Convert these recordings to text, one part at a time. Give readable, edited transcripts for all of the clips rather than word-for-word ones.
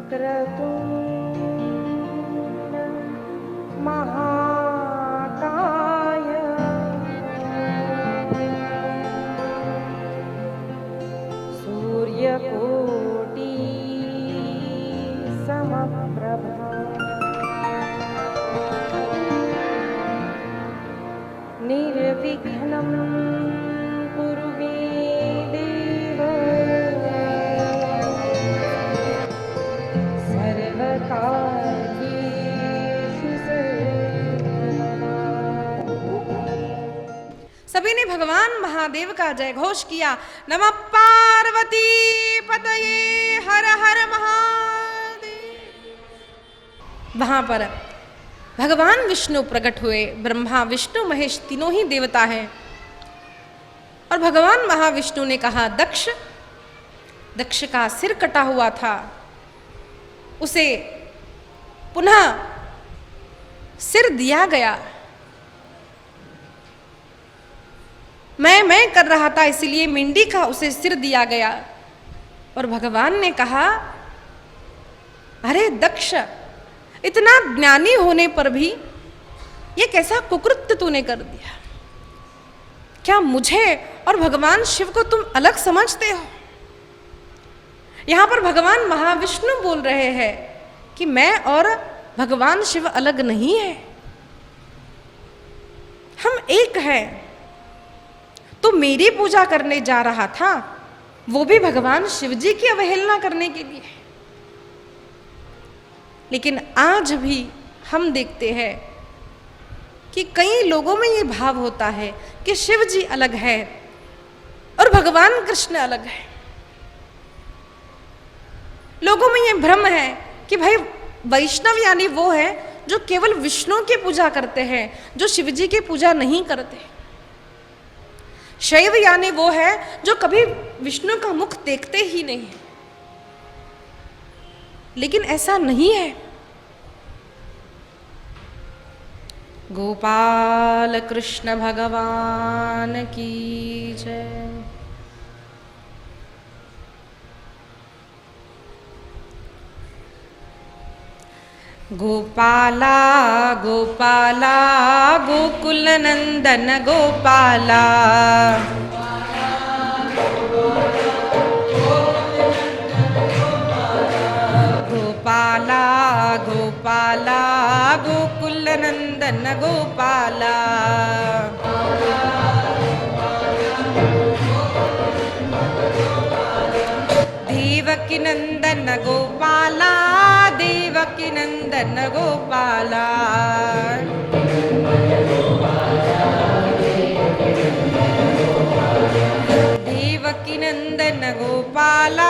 वक्रतुण्ड महाकाय सूर्यकोटि समप्रभा निर्विघ्नं कुरु मे देव सर्वकार्येषु सर्वदा। सभी ने भगवान महादेव का जय घोष किया। नमः पार्वती पतये हर हर महादेव। वहां पर भगवान विष्णु प्रकट हुए। ब्रह्मा विष्णु महेश तीनों ही देवता हैं। और भगवान महाविष्णु ने कहा, दक्ष का सिर कटा हुआ था, उसे पुनः सिर दिया गया। मैं कर रहा था, इसलिए मेंढी का उसे सिर दिया गया। और भगवान ने कहा, अरे दक्ष, इतना ज्ञानी होने पर भी ये कैसा कुकृत्य तूने कर दिया? क्या मुझे और भगवान शिव को तुम अलग समझते हो? यहां पर भगवान महाविष्णु बोल रहे हैं कि मैं और भगवान शिव अलग नहीं है, हम एक हैं। तो मेरी पूजा करने जा रहा था, वो भी भगवान शिव जी की अवहेलना करने के लिए। लेकिन आज भी हम देखते हैं कि कई लोगों में ये भाव होता है कि शिव जी अलग है और भगवान कृष्ण अलग है। लोगों में ये भ्रम है कि भाई वैष्णव यानी वो है जो केवल विष्णु की पूजा करते हैं, जो शिव जी की पूजा नहीं करते। शैव यानी वो है जो कभी विष्णु का मुख देखते ही नहीं। लेकिन ऐसा नहीं है। गोपाल कृष्ण भगवान की जय। गोपाला गोपाला गोकुल नंदन गोपाला, गोपाला गोपाला गोकुल नंदन गोपाला, देवकी नंदन गोपाला, देवकी नंदन गोपाला, देवकी नंदन गोपाला,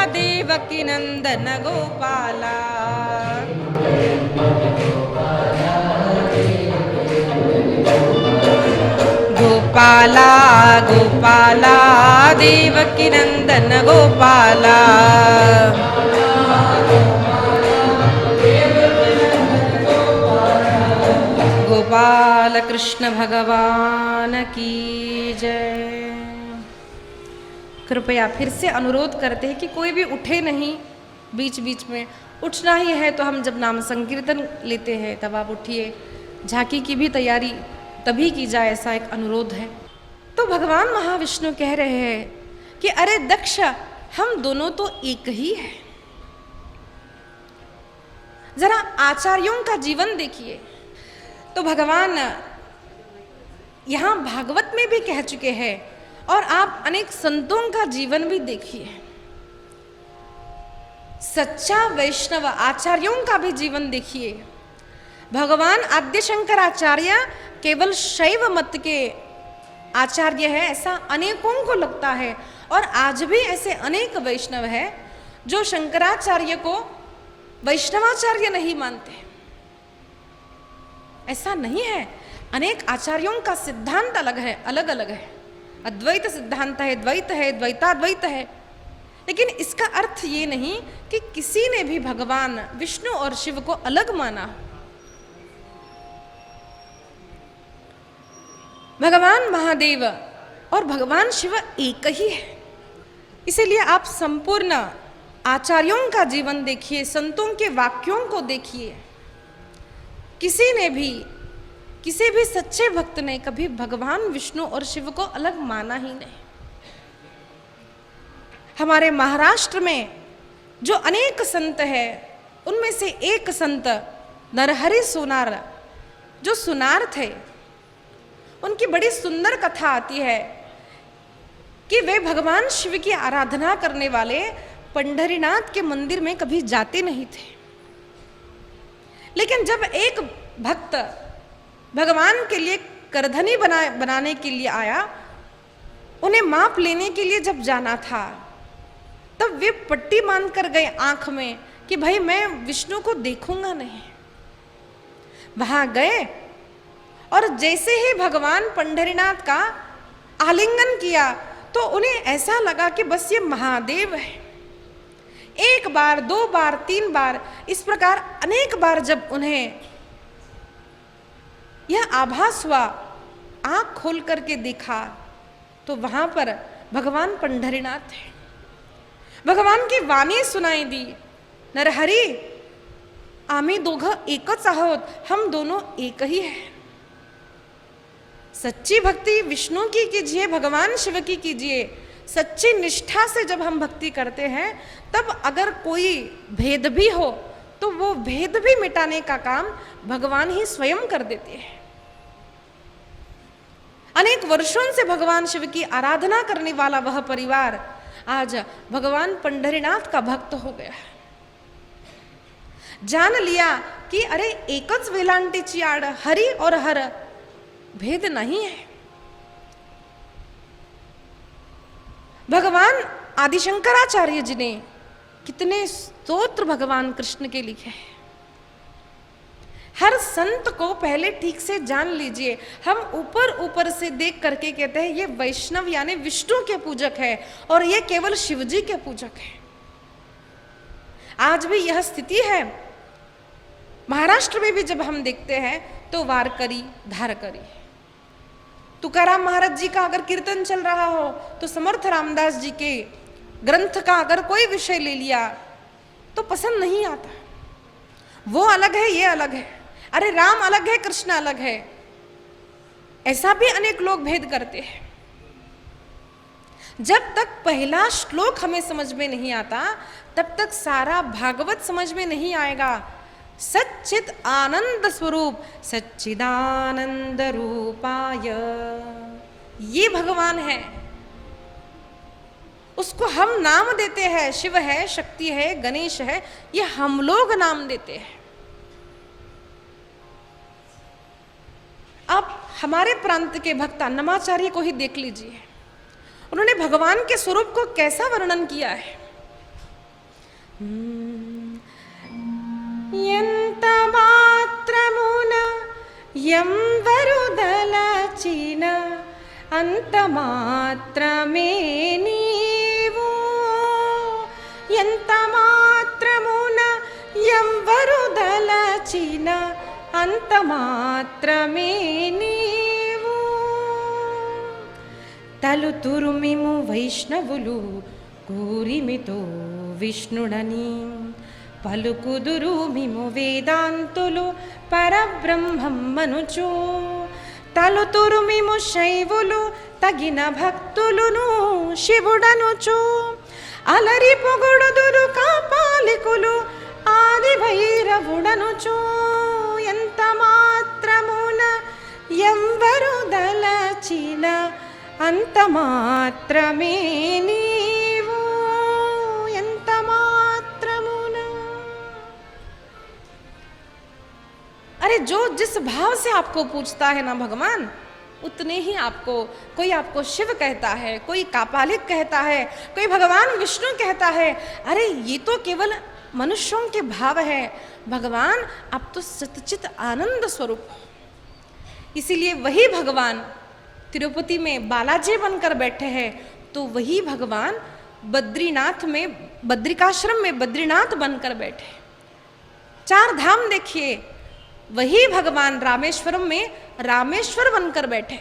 देवकी नंदन गोपाला, गोपाला गोपाला देवकी नंदन गोपाला, गोपाल कृष्ण भगवान की जय। कृपया फिर से अनुरोध करते हैं कि कोई भी उठे नहीं बीच बीच में। उठना ही है तो हम जब नाम संकीर्तन लेते हैं तब आप उठिए। झांकी की भी तैयारी तभी की जाए, ऐसा एक अनुरोध है। तो भगवान महाविष्णु कह रहे हैं कि अरे दक्ष, हम दोनों तो एक ही है। जरा आचार्यों का जीवन देखिए। तो भगवान यहां भागवत में भी कह चुके हैं और आप अनेक संतों का जीवन भी देखिए। सच्चा वैष्णव आचार्यों का भी जीवन देखिए। भगवान आद्य शंकराचार्य केवल शैव मत के आचार्य है, ऐसा अनेकों को लगता है। और आज भी ऐसे अनेक वैष्णव हैं जो शंकराचार्य को वैष्णवाचार्य नहीं मानते। ऐसा नहीं है। अनेक आचार्यों का सिद्धांत अलग है, अलग अलग है। अद्वैत सिद्धांत है, द्वैत है, द्वैताद्वैत है। लेकिन इसका अर्थ ये नहीं कि किसी ने भी भगवान विष्णु और शिव को अलग माना। भगवान महादेव और भगवान शिव एक ही है। इसीलिए आप संपूर्ण आचार्यों का जीवन देखिए, संतों के वाक्यों को देखिए। किसी ने भी, किसी भी सच्चे भक्त ने कभी भगवान विष्णु और शिव को अलग माना ही नहीं। हमारे महाराष्ट्र में जो अनेक संत हैं, उनमें से एक संत नरहरि सोनार, जो सुनार थे, उनकी बड़ी सुंदर कथा आती है कि वे भगवान शिव की आराधना करने वाले पंढरीनाथ के मंदिर में कभी जाते नहीं थे। लेकिन जब एक भक्त भगवान के लिए करधनी बनाने के लिए आया, उन्हें माप लेने के लिए जब जाना था, तब वे पट्टी बांध कर गए आंख में कि भाई मैं विष्णु को देखूंगा नहीं। वहां गए और जैसे ही भगवान पंढरीनाथ का आलिंगन किया तो उन्हें ऐसा लगा कि बस ये महादेव है। एक बार, दो बार, तीन बार, इस प्रकार अनेक बार जब उन्हें यह आभास हुआ, आंख खोल करके देखा, तो वहां पर भगवान पंढरीनाथ है। भगवान की वाणी सुनाई दी, नरहरी आम्ही दोघं एकच आहोत, हम दोनों एक ही हैं। सच्ची भक्ति विष्णु की कीजिए, भगवान शिव की कीजिए। सच्ची निष्ठा से जब हम भक्ति करते हैं, तब अगर कोई भेद भी हो तो वो भेद भी मिटाने का काम भगवान ही स्वयं कर देते हैं। अनेक वर्षों से भगवान शिव की आराधना करने वाला वह परिवार आज भगवान पंढरीनाथ का भक्त हो गया। जान लिया कि अरे एकच वेलांटीची आड, हरि और हर भेद नहीं है। भगवान आदिशंकराचार्य जी ने कितने स्तोत्र भगवान कृष्ण के लिखे हैं। हर संत को पहले ठीक से जान लीजिए। हम ऊपर ऊपर से देख करके कहते हैं ये वैष्णव यानी विष्णु के पूजक है और ये केवल शिवजी के पूजक है। आज भी यह स्थिति है। महाराष्ट्र में भी जब हम देखते हैं तो वारकरी, धारकरी। तुकाराम महाराज जी का अगर कीर्तन चल रहा हो तो समर्थ रामदास जी के ग्रंथ का अगर कोई विषय ले लिया तो पसंद नहीं आता। वो अलग है, ये अलग है, अरे राम अलग है, कृष्ण अलग है, ऐसा भी अनेक लोग भेद करते हैं। जब तक पहला श्लोक हमें समझ में नहीं आता, तब तक सारा भागवत समझ में नहीं आएगा। सच्चित आनंद स्वरूप सच्चिदानंद रूपाय, ये भगवान है। उसको हम नाम देते हैं, शिव है, शक्ति है, गणेश है, ये हम लोग नाम देते हैं। अब हमारे प्रांत के भक्त अन्नमाचार्य को ही देख लीजिए, उन्होंने भगवान के स्वरूप को कैसा वर्णन किया है। यंत मात्रमुन यं वरुदलचिन अंत मात्रमे नीवु, यंत मात्रमुन यं वरुदलचिन अंत मात्रमे नीवु, తలుతురుమిము వైష్ణవులు కూరిమితో విష్ణుడని, పలుకుదురు మిము వేదాంతులు పరబ్రహ్మమనుచు, తలుతురుమిము శైవులు తగిన భక్తులును శివుడనుచు, అలరి పొగడుదురు కాపాలికులు ఆది భైరవుడనుచు, ఎంత మాత్రమున ఎంవరు దలచిన अंत मात्रमे नीवु, ఎంత మాత్రమున। अरे जो जिस भाव से आपको पूछता है ना भगवान, उतने ही आपको, कोई आपको शिव कहता है, कोई कापालिक कहता है, कोई भगवान विष्णु कहता है। अरे ये तो केवल मनुष्यों के भाव है। भगवान आप तो सच्चित आनंद स्वरूप। इसीलिए वही भगवान तिरुपति में बालाजी बनकर बैठे हैं, तो वही भगवान बद्रीनाथ में, बद्रिकाश्रम में बद्रीनाथ बनकर बैठे। चार धाम देखिए, वही भगवान रामेश्वरम में रामेश्वर बनकर बैठे।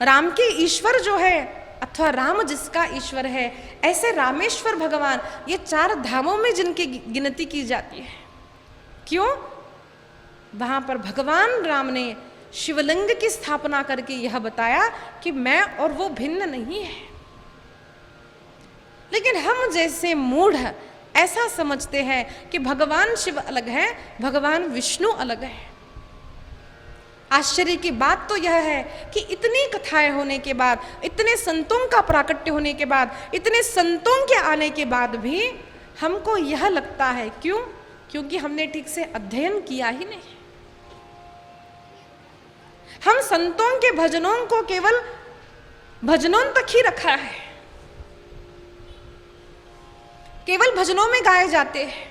राम के ईश्वर जो है अथवा राम जिसका ईश्वर है, ऐसे रामेश्वर भगवान ये 4 धामों में जिनकी गिनती की जाती है। क्यों? वहां पर भगवान राम ने शिवलिंग की स्थापना करके यह बताया कि मैं और वो भिन्न नहीं है। लेकिन हम जैसे मूढ़ ऐसा समझते हैं कि भगवान शिव अलग है, भगवान विष्णु अलग है। आश्चर्य की बात तो यह है कि इतनी कथाएं होने के बाद, इतने संतों का प्राकट्य होने के बाद, इतने संतों के आने के बाद भी हमको यह लगता है। क्यों? क्योंकि हमने ठीक से अध्ययन किया ही नहीं। हम संतों के भजनों को केवल भजनों तक ही रखा है, केवल भजनों में गाए जाते हैं।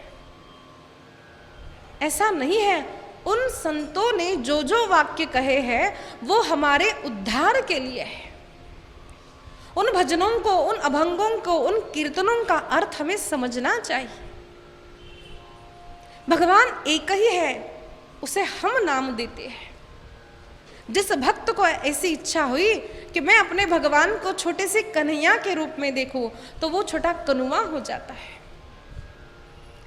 ऐसा नहीं है। उन संतों ने जो जो वाक्य कहे हैं वो हमारे उद्धार के लिए है। उन भजनों को, उन अभंगों को, उन कीर्तनों का अर्थ हमें समझना चाहिए। भगवान एक ही है, उसे हम नाम देते हैं। जिस भक्त को ऐसी इच्छा हुई कि मैं अपने भगवान को छोटे से कन्हैया के रूप में देखूं, तो वो छोटा कनुआ हो जाता है।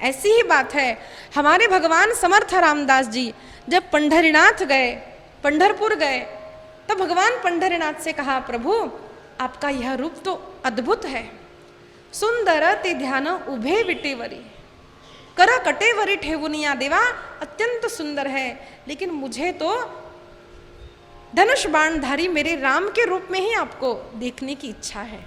ऐसी ही बात है। हमारे भगवान समर्थ रामदास जी जब पंढरीनाथ गए, पंढरपुर गए, तब भगवान पंढरीनाथ से कहा, प्रभु आपका यह रूप तो अद्भुत है। सुंदर ते ध्यान उभे विटेवरी, कर कटेवरी ठेवुनिया देवा, अत्यंत सुंदर है, लेकिन मुझे तो धनुष बाणधारी मेरे राम के रूप में ही आपको देखने की इच्छा है।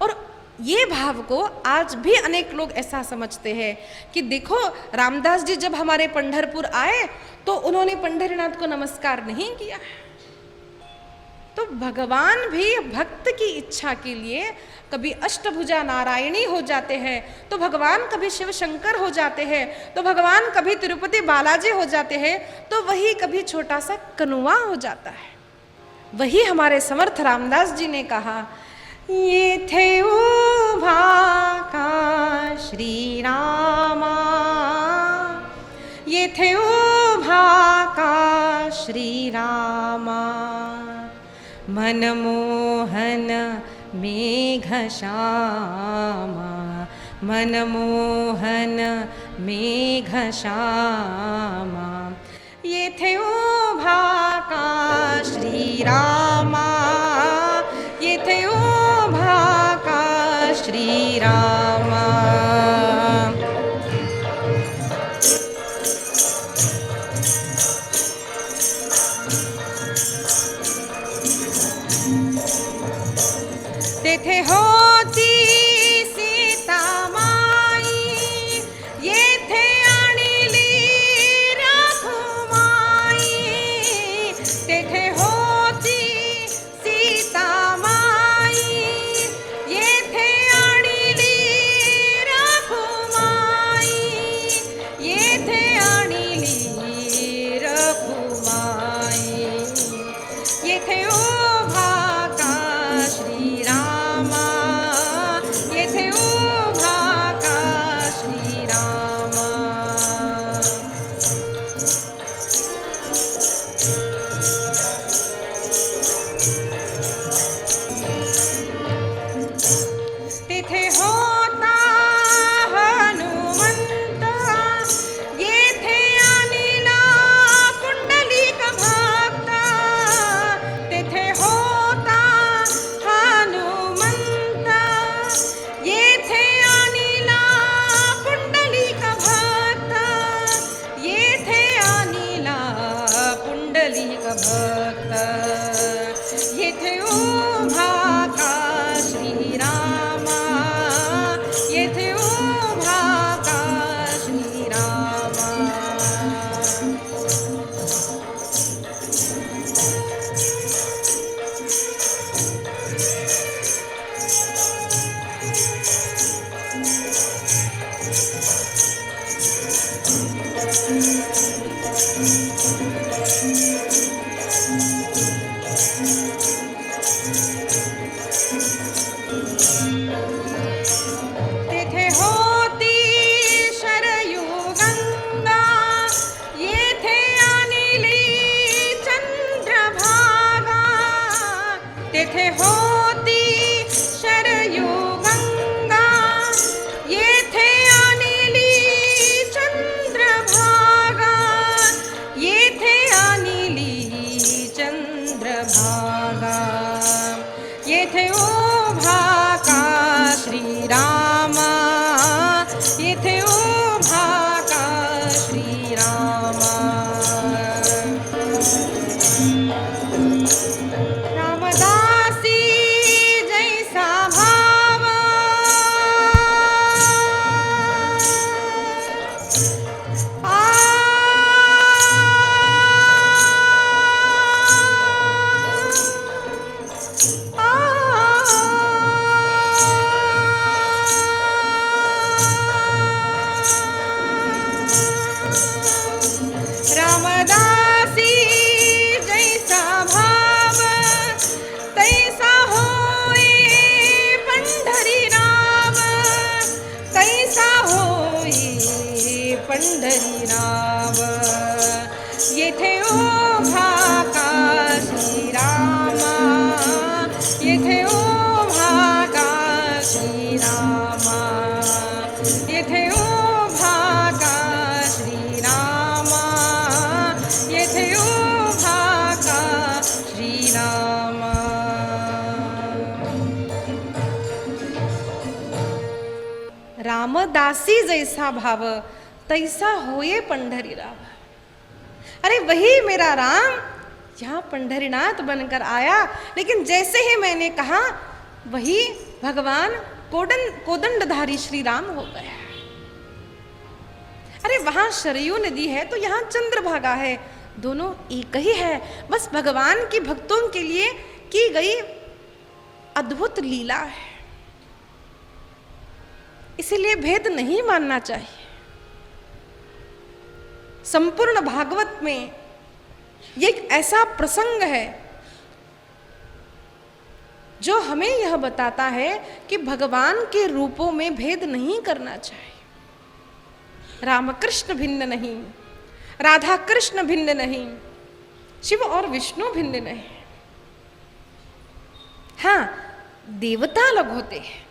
और ये भाव को आज भी अनेक लोग ऐसा समझते हैं कि देखो रामदास जी जब हमारे पंढरपुर आए तो उन्होंने पंढरीनाथ को नमस्कार नहीं किया। तो भगवान भी भक्त की इच्छा के लिए कभी अष्टभुजा नारायणी हो जाते हैं, तो भगवान कभी शिव शंकर हो जाते हैं, तो भगवान कभी तिरुपति बालाजी हो जाते हैं, तो वही कभी छोटा सा कनुआ हो जाता है। वही हमारे समर्थ रामदास जी ने कहा, ये थे उभा का श्री रामा, ये थे उभा का श्री रामा, मनमोहन मेघ श्यामा, मनमोहन मेघ श्यामा, ये थे उभा का श्री रामा, ये थे उभा का श्री रामा। तेथे होती सीता माई, ये थे आणिली रखुमाई, तेथे होती सीता माई, ये थे आणिली रखुमाई, ये थे आणिली रखुमाई, ये थे उभा का श्री रामा, ये थे उभा का श्री रामा। तेथे होता हनुमंत, ये थे अनिला पुंडलिक भक्त, तेथे होता हनुमंत, ये थे अनिला पुंडलिक भक्त, ये थे अनिला पुंडलिक भक्त, ये थे उभा का श्री रामा, ये थे उभा का श्री रामा। तेथे होती शरयू गंगा, ये थे अनिली चंद्रभागा, तेथे हो पंढरी राव येथे उभा का श्रीरामा येथे उभा का श्रीरामा येथे उभा का श्रीरामा येथे उभा का श्रीरामा रामदासी जैसा भाव तैसा होए पंढरी राव। अरे वही मेरा राम यहाँ पंढरीनाथ बनकर आया, लेकिन जैसे ही मैंने कहा वही भगवान कोदंडधारी श्री राम हो गया। अरे वहां सरयू नदी है तो यहाँ चंद्रभागा है, दोनों एक ही है, बस भगवान की भक्तों के लिए की गई अद्भुत लीला है। इसीलिए भेद नहीं मानना चाहिए। संपूर्ण भागवत में ये एक ऐसा प्रसंग है जो हमें यह बताता है कि भगवान के रूपों में भेद नहीं करना चाहिए। रामकृष्ण भिन्न नहीं, राधा कृष्ण भिन्न नहीं, शिव और विष्णु भिन्न नहीं। हाँ, देवता अलग होते हैं,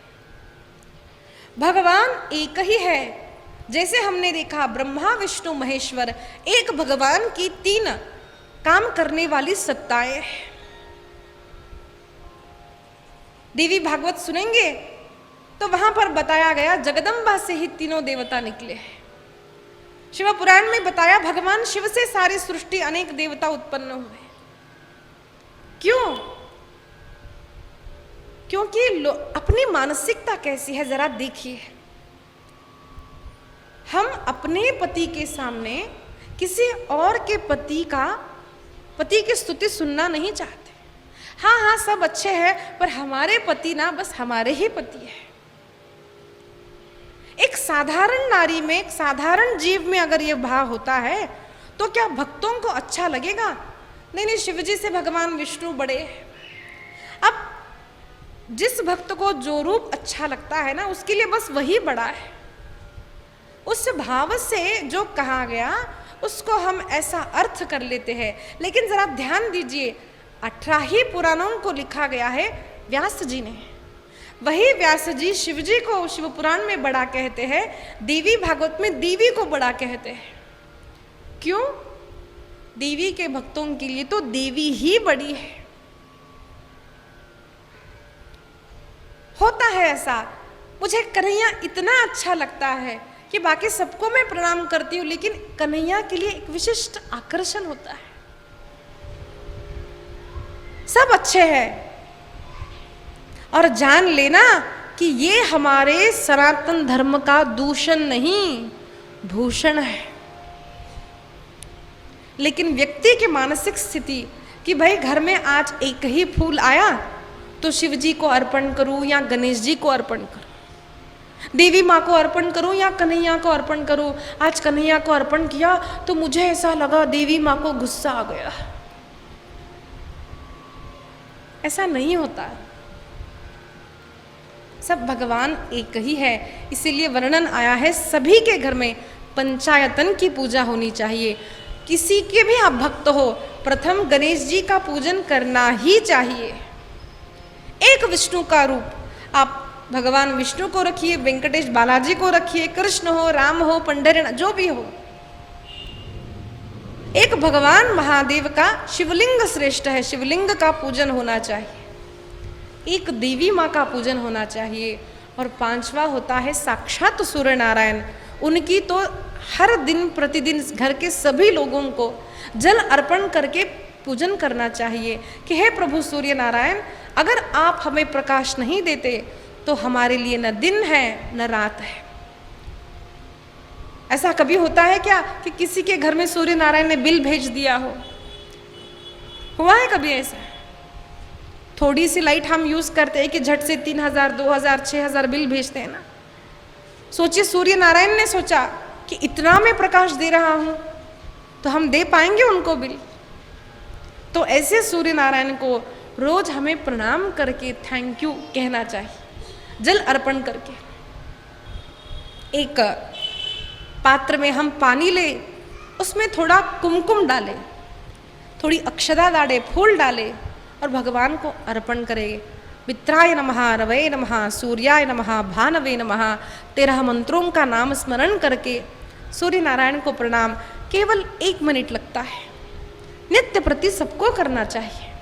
भगवान एक ही है। जैसे हमने देखा ब्रह्मा विष्णु महेश्वर, एक भगवान की तीन काम करने वाली सत्ताएं हैं। देवी भागवत सुनेंगे तो वहां पर बताया गया जगदम्बा से ही तीनों देवता निकले हैं। शिव पुराण में बताया भगवान शिव से सारी सृष्टि अनेक देवता उत्पन्न हुए। क्यों? क्योंकि अपनी मानसिकता कैसी है जरा देखिए। हम अपने पति के सामने किसी और के पति की स्तुति सुनना नहीं चाहते। हाँ हाँ सब अच्छे हैं, पर हमारे पति ना बस हमारे ही पति है। एक साधारण नारी में, एक साधारण जीव में अगर यह भाव होता है तो क्या भक्तों को अच्छा लगेगा? नहीं नहीं, शिवजी से भगवान विष्णु बड़े हैं। अब जिस भक्त को जो रूप अच्छा लगता है ना, उसके लिए बस वही बड़ा है। उस भाव से जो कहा गया उसको हम ऐसा अर्थ कर लेते हैं। लेकिन जरा ध्यान दीजिए, 18 ही पुराणों को लिखा गया है व्यास जी ने। वही व्यास जी शिव जी को शिव पुराण में बड़ा कहते हैं, देवी भागवत में देवी को बड़ा कहते हैं। क्यों? देवी के भक्तों के लिए तो देवी ही बड़ी है। होता है ऐसा, मुझे कन्हैया इतना अच्छा लगता है कि बाकी सबको मैं प्रणाम करती हूँ, लेकिन कन्हैया के लिए एक विशिष्ट आकर्षण होता है। सब अच्छे हैं और जान लेना कि ये हमारे सनातन धर्म का दूषण नहीं, भूषण है। लेकिन व्यक्ति की मानसिक स्थिति कि भाई घर में आज एक ही फूल आया तो शिव जी को अर्पण करूं या गणेश जी को अर्पण करूं, देवी माँ को अर्पण करूं या कन्हैया को अर्पण करूं। आज कन्हैया को अर्पण किया तो मुझे ऐसा लगा देवी माँ को गुस्सा आ गया। ऐसा नहीं होता। सब भगवान एक ही है। इसीलिए वर्णन आया है सभी के घर में पंचायतन की पूजा होनी चाहिए। किसी के भी आप भक्त हो, प्रथम गणेश जी का पूजन करना ही चाहिए। एक विष्णु का रूप आप भगवान विष्णु को रखिए, वेंकटेश बालाजी को रखिए, कृष्ण हो, राम हो, पंढरीनाथ जो भी हो। एक भगवान महादेव का शिवलिंग श्रेष्ठ है, शिवलिंग का पूजन होना चाहिए। एक देवी माँ का पूजन होना चाहिए। और पांचवा होता है साक्षात सूर्य नारायण। उनकी तो हर दिन प्रतिदिन घर के सभी लोगों को जल अर्पण करके पूजन करना चाहिए कि हे प्रभु सूर्य नारायण, अगर आप हमें प्रकाश नहीं देते तो हमारे लिए न दिन है न रात है। ऐसा कभी होता है क्या कि किसी के घर में सूर्य नारायण ने बिल भेज दिया हो? हुआ है कभी ऐसा? थोड़ी सी लाइट हम यूज करते हैं कि झट से 3000, 2000, 6000 बिल भेजते हैं ना। सोचिए सूर्य नारायण ने सोचा कि इतना मैं प्रकाश दे रहा हूं तो हम दे पाएंगे उनको बिल? तो ऐसे सूर्य नारायण को रोज हमें प्रणाम करके थैंक यू कहना चाहिए, जल अर्पण करके। एक पात्र में हम पानी ले, उसमें थोड़ा कुमकुम डालें, थोड़ी अक्षता डालें, फूल डालें और भगवान को अर्पण करें। मित्राय नमः, रवये नमः, सूर्याय नमः, भानवे नमः, 13 मंत्रों का नाम स्मरण करके सूर्य नारायण को प्रणाम। केवल 1 मिनट लगता है, नित्य प्रति सबको करना चाहिए।